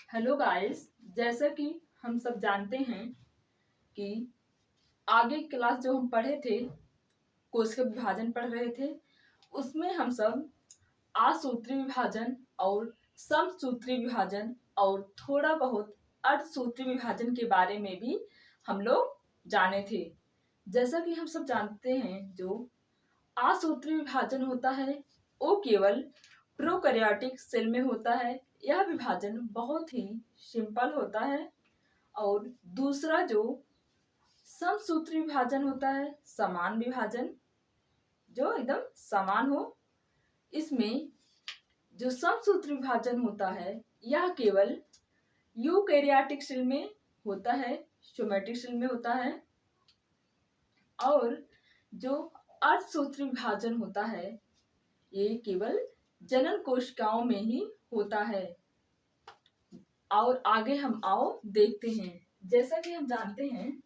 Hello guys. जैसा कि हम सब जानते हैं कि आगे क्लास जो हम पढ़े थे, कोश का विभाजन पढ़ रहे थे, उसमें हम सब आसूत्री विभाजन और समसूत्री विभाजन और थोड़ा बहुत अर्धसूत्री विभाजन के बारे में भी हम लोग जाने थे। जैसा कि हम सब जानते हैं, जो आसूत्री विभाजन होता है वो केवल प्रोकैरियोटिक सेल में होता है। यह विभाजन बहुत ही सिंपल होता है। और दूसरा जो समसूत्री विभाजन होता है, समान विभाजन, जो एकदम समान हो, इसमें जो समसूत्री विभाजन होता है यह केवल यूकैरियोटिक सेल में होता है, सोमैटिक सेल में होता है। और जो अर्धसूत्री विभाजन होता है ये केवल जनन कोशिकाओं में ही होता है। और आगे हम आओ देखते हैं। जैसा कि हम जानते हैं,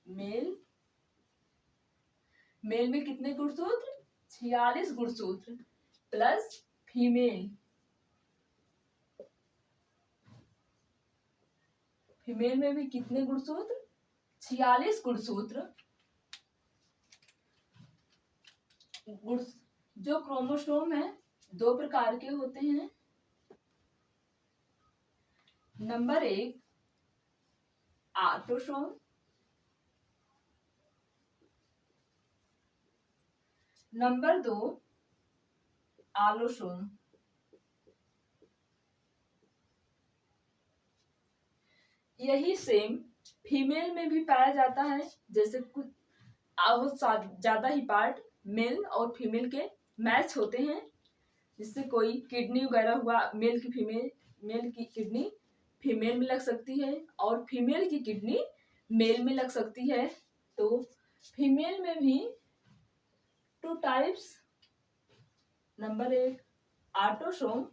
मेल में कितने गुणसूत्र? 46 गुणसूत्र प्लस फीमेल में भी कितने गुणसूत्र? 46 गुणसूत्र। जो क्रोमोसोम है दो प्रकार के होते हैं। Number 1 autosome, number 2 आलोसोम। यही सेम फीमेल में भी पाया जाता है। जैसे कुछ ज्यादा ही पार्ट मेल और फीमेल के मैच होते हैं, जिससे कोई किडनी वगैरह हुआ, मेल की किडनी फीमेल में लग सकती है और फीमेल की किडनी मेल में लग सकती है। तो फीमेल में भी 2 types, number 1 autosome,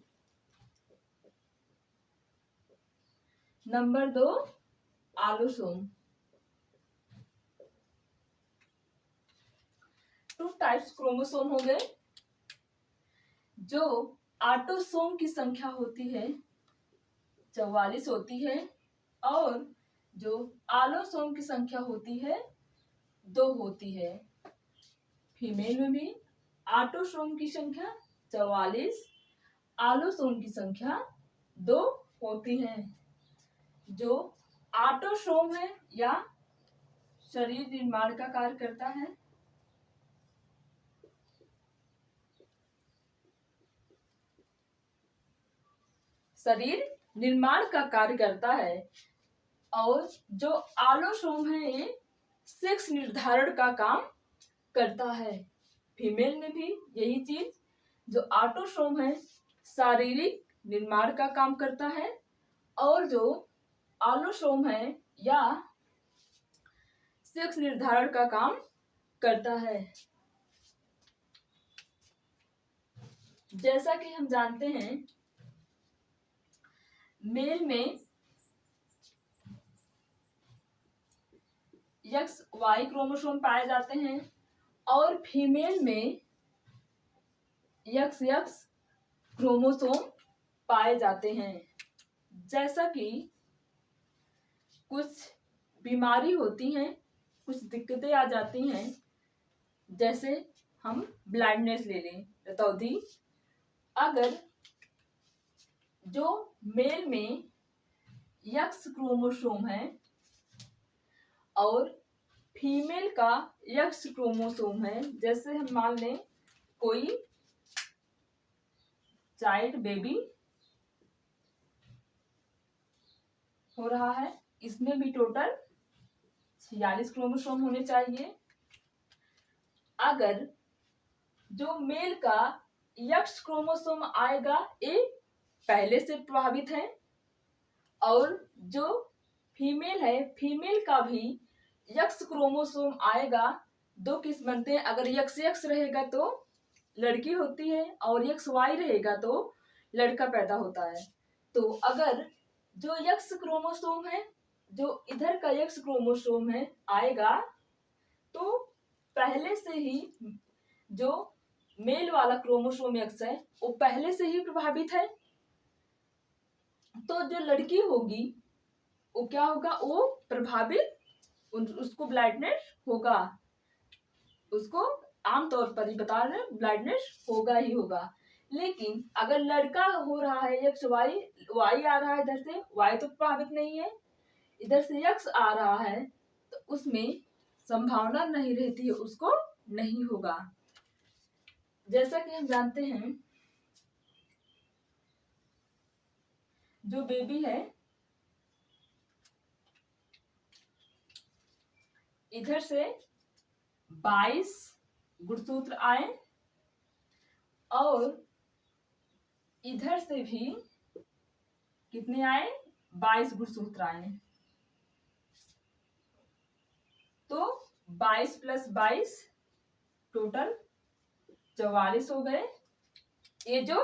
number 2 आलोसोम। 2 types chromosome हो गए। जो ऑटोसोम की संख्या होती है 44 होती है और जो आलोसोम की संख्या होती है 2 होती है। फीमेल में भी ऑटोसोम की संख्या 44, आलोसोम की संख्या 2 होती है। जो ऑटोसोम है या शरीर निर्माण का कार्य करता है, शरीर निर्माण का कार्य करता है। और जो आलोसोम है ये सेक्स निर्धारण का काम करता है। फीमेल में भी यही चीज, जो ऑटोसोम है शारीरिक निर्माण का काम करता है और जो आलोसोम है या सेक्स निर्धारण का काम करता है। जैसा कि हम जानते हैं, मेल में एक्स वाई क्रोमोसोम पाए जाते हैं और फीमेल में एक्स एक्स क्रोमोसोम पाए जाते हैं। जैसा कि कुछ बीमारी होती हैं, कुछ दिक्कतें आ जाती हैं, जैसे हम ब्लाइंडनेस ले लें, रतौंधी। अगर जो मेल में एक्स क्रोमोसोम है और फीमेल का एक्स क्रोमोसोम है, जैसे हम मान लें कोई चाइल्ड बेबी हो रहा है, इसमें भी टोटल 46 क्रोमोसोम होने चाहिए। अगर जो मेल का एक्स क्रोमोसोम आएगा ये पहले से प्रभावित है और जो फीमेल है, फीमेल का भी एक्स क्रोमोसोम आएगा। 2 किस्म बनते हैं, अगर एक्स एक्स रहेगा तो लड़की होती है और एक्स वाई रहेगा तो लड़का पैदा होता है। तो अगर जो एक्स क्रोमोसोम है, जो इधर का एक्स क्रोमोसोम है आएगा, तो पहले से ही जो मेल वाला क्रोमोसोम एक्स है वो पहले से ही प्रभावित है, तो जो लड़की होगी वो क्या होगा, वो प्रभावित, उसको ब्लाइंडनेस होगा, उसको आमतौर पर ही बता रहे हैं ब्लाइंडनेस होगा ही होगा। लेकिन अगर लड़का हो रहा है एक्स वाई, वाई आ रहा है इधर से, वाई तो प्रभावित नहीं है, इधर से एक्स आ रहा है, तो उसमें संभावना नहीं रहती है, उसको नहीं होगा। जैसा कि हम जानते हैं जो बेबी है इधर से 22 गुणसूत्र आए और इधर से भी कितने आए, 22 गुणसूत्र आए, तो 22 + 22 टोटल 44 हो गए। ये जो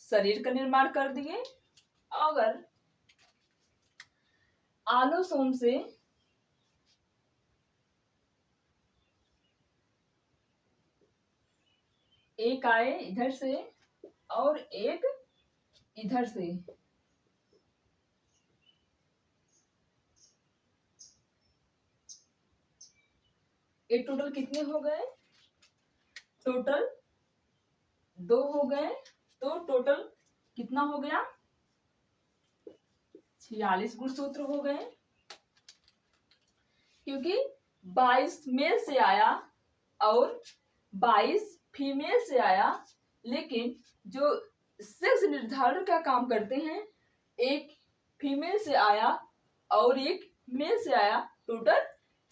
शरीर का निर्माण कर दिए। अगर आलोसोम से एक आए इधर से और एक इधर से, ये टोटल कितने हो गए, टोटल 2 हो गए, तो टोटल कितना हो गया, 46 गुणसूत्र हो गए। क्योंकि 22 मेल से आया और 22 फीमेल से आया, लेकिन जो सेक्स निर्धारण का काम करते हैं एक फीमेल से आया और एक मेल से आया, टोटल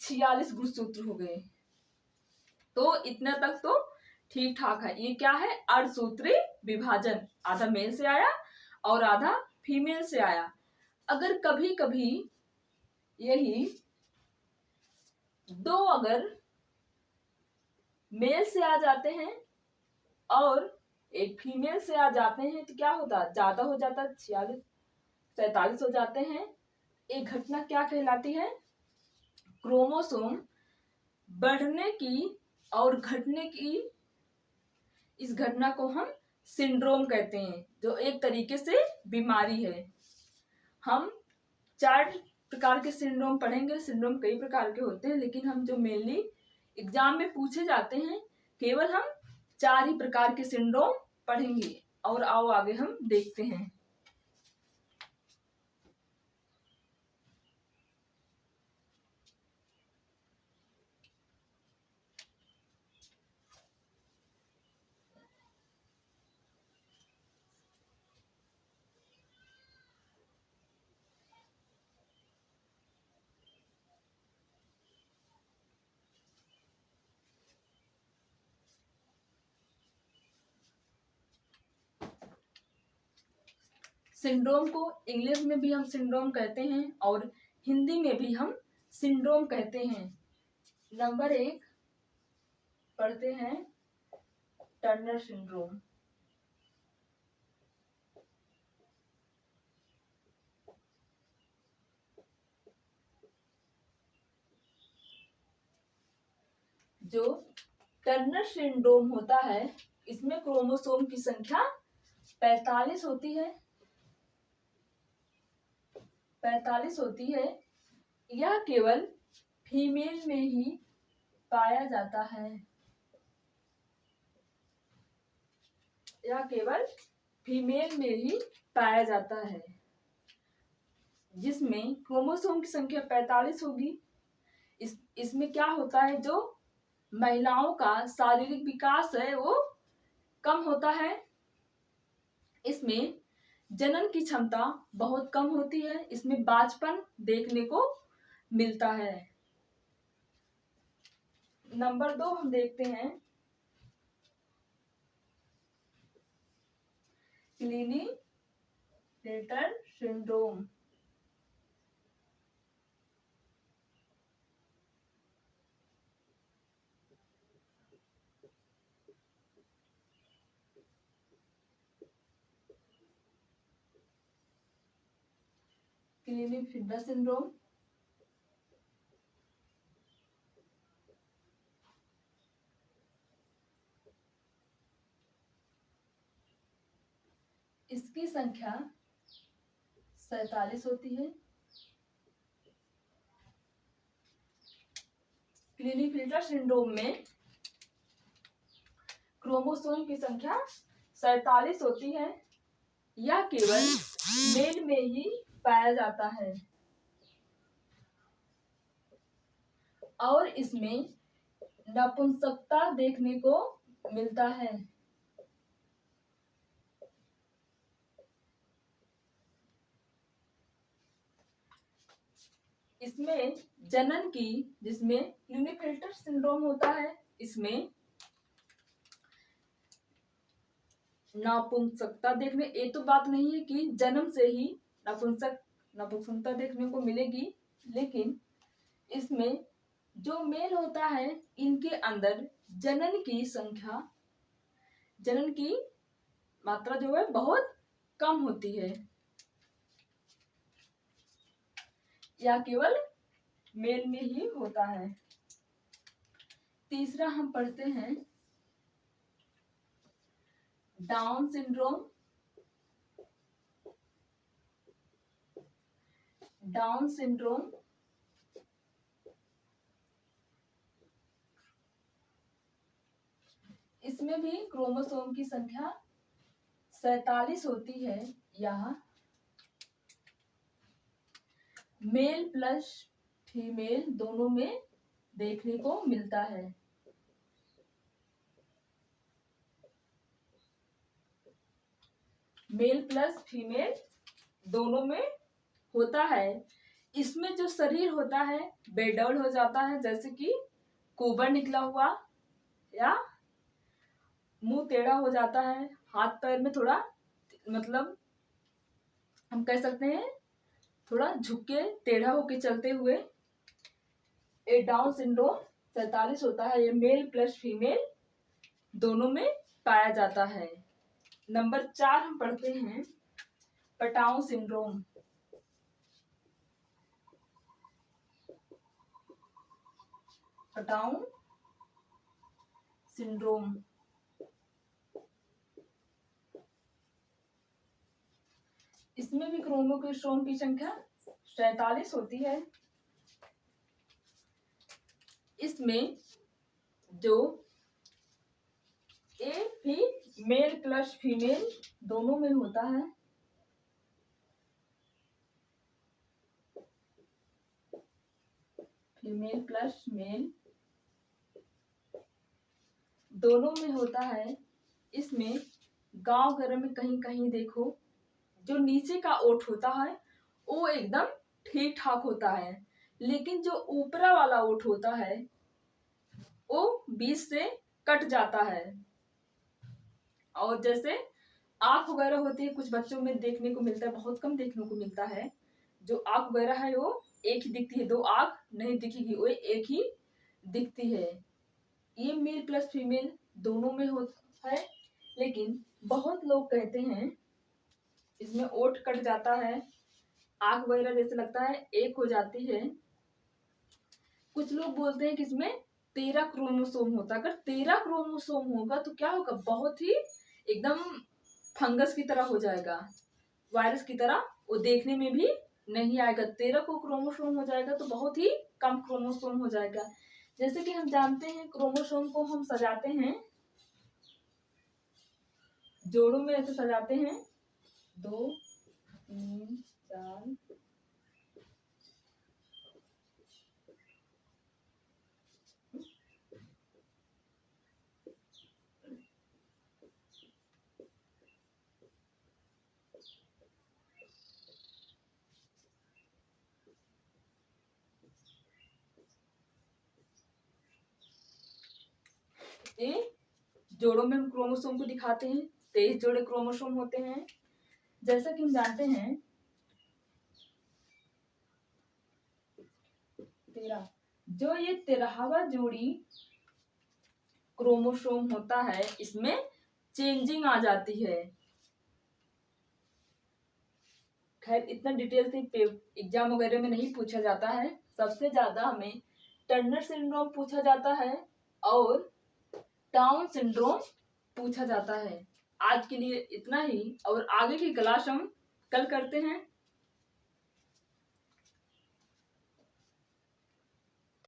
46 गुणसूत्र हो गए। तो इतना तक तो ठीक ठाक है। ये क्या है, अर्धसूत्री विभाजन, आधा मेल से आया और आधा फीमेल से आया। अगर कभी कभी यही दो अगर मेल से आ जाते हैं और एक फीमेल से आ जाते हैं तो क्या होता, ज्यादा हो जाता, 46 47 हो जाते हैं। एक घटना क्या कहलाती है, क्रोमोसोम बढ़ने की और घटने की, इस घटना को हम सिंड्रोम कहते हैं, जो एक तरीके से बीमारी है। हम 4 प्रकार के सिंड्रोम पढ़ेंगे। सिंड्रोम कई प्रकार के होते हैं, लेकिन हम जो मेनली एग्जाम में पूछे जाते हैं केवल हम 4 ही प्रकार के सिंड्रोम पढ़ेंगे। और आओ आगे हम देखते हैं। सिंड्रोम को इंग्लिश में भी हम सिंड्रोम कहते हैं और हिंदी में भी हम सिंड्रोम कहते हैं। नंबर 1 पढ़ते हैं टर्नर सिंड्रोम। जो टर्नर सिंड्रोम होता है इसमें क्रोमोसोम की संख्या 45 होती है, 45 होती है। यह केवल फीमेल में ही पाया जाता है, यह केवल फीमेल में ही पाया जाता है, जिसमें क्रोमोसोम की संख्या 45 होगी। इसमें क्या होता है, जो महिलाओं का शारीरिक विकास है वो कम होता है। इसमें जनन की क्षमता बहुत कम होती है, इसमें बांझपन देखने को मिलता है। नंबर 2 हम देखते हैं क्लीनी-लेटर सिंड्रोम। क्लीनी-लेटर सिंड्रोम इसकी संख्या 47 होती है। क्लीनेफेल्टर सिंड्रोम में क्रोमोसोम की संख्या 47 होती है। यह केवल मेल में ही पाया जाता है और इसमें नपुंसकता देखने को मिलता है। इसमें जनन की, जिसमें क्लीनेफेल्टर सिंड्रोम होता है, इसमें नपुंसकता देखने, ये तो बात नहीं है कि जन्म से ही नपुंसकता देखने को मिलेगी, लेकिन इसमें जो मेल होता है इनके अंदर जनन की मात्रा जो है बहुत कम होती है, या केवल मेल में ही होता है। तीसरा हम पढ़ते हैं डाउन सिंड्रोम। डाउन सिंड्रोम इसमें भी क्रोमोसोम की संख्या 47 होती है। यह मेल प्लस फीमेल दोनों में देखने को मिलता है। मेल प्लस फीमेल दोनों में होता है। इसमें जो शरीर होता है बेडौल हो जाता है, जैसे कि कुबर निकला हुआ, या मुंह टेढ़ा हो जाता है, हाथ पैर में थोड़ा, मतलब हम कह सकते हैं थोड़ा झुके टेढ़ा होके चलते हुए, ये डाउन सिंड्रोम 47 होता है। ये मेल प्लस फीमेल दोनों में पाया जाता है। नंबर 4 हम पढ़ते हैं पटाउन सिंड्रोम। पटाउन सिंड्रोम इसमें भी क्रोमोसोम की संख्या 47 होती है। इसमें जो ए भी मेल प्लस फीमेल दोनों में होता है। फीमेल प्लस मेल दोनों में होता है। इसमें गांव घर में कहीं कहीं देखो, जो नीचे का ओठ होता है वो एकदम ठीक ठाक होता है, लेकिन जो ऊपरा वाला ओठ होता है वो बीच से कट जाता है। और जैसे आंख वगैरह होती है, कुछ बच्चों में देखने को मिलता है, बहुत कम देखने को मिलता है। जो आंख वगैरह है वो एक ही दिखती है, 2 आंख नहीं दिखेगी, वो एक ही दिखती है। ये मेल प्लस फीमेल दोनों में होता है, लेकिन बहुत लोग कहते हैं इसमें ओठ कट जाता है, आंख वगैरह जैसे लगता है एक हो जाती है। कुछ लोग बोलते हैं कि इसमें 13 क्रोमोसोम होता है। अगर 13 क्रोमोसोम होगा तो क्या होगा, बहुत ही एकदम फंगस की तरह हो जाएगा, वायरस की तरह, वो देखने में भी नहीं आएगा। 13 को क्रोमोसोम हो जाएगा तो बहुत ही कम क्रोमोसोम हो जाएगा। जैसे कि हम जानते हैं क्रोमोसोम को हम सजाते हैं, जोड़ों में ऐसे सजाते हैं, 2 3 4 ये जोड़ों में हम क्रोमोसोम को दिखाते हैं। 23 जोड़े क्रोमोसोम होते हैं। जैसा कि हम जानते हैं 13, जो ये 13वां जोड़ी क्रोमोसोम होता है इसमें चेंजिंग आ जाती है। खैर इतना डिटेल से एग्जाम वगैरह में नहीं पूछा जाता है। सबसे ज्यादा हमें टर्नर सिंड्रोम पूछा जाता है और डाउन सिंड्रोम पूछा जाता है। आज के लिए इतना ही, और आगे की क्लास हम कल करते हैं।